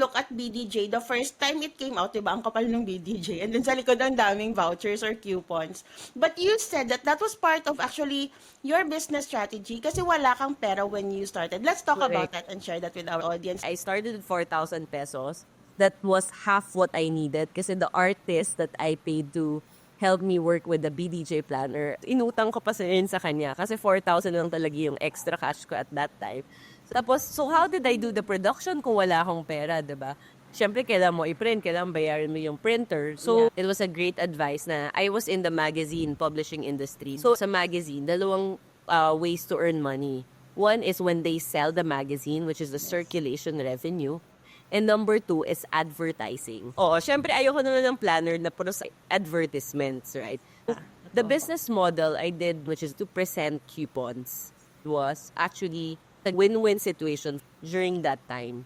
look at BDJ, the first time it came out, diba, ang kapal ng BDJ. And then sa likod, ang daming vouchers or coupons. But you said that that was part of actually your business strategy kasi wala kang pera when you started. Let's talk about Correct. that and share that with our audience. I started with 4,000 pesos. That was half what I needed kasi the artist that I paid to help me work with the BDJ planner, inutang ko pa rin sa kanya kasi 4,000 lang talaga yung extra cash ko at that time. Tapos, so how did I do the production kung wala akong pera, diba? Siyempre, kailangan mo i-print, kailangan bayaran mo yung printer. So, it was a great advice na I was in the magazine publishing industry. So, sa magazine, dalawang ways to earn money. One is when they sell the magazine, which is the circulation revenue. And number 2 is advertising. Oo, syempre ayoko naman ng planner na puro sa advertisements, right? The business model I did, which is to present coupons, was actually a win-win situation during that time.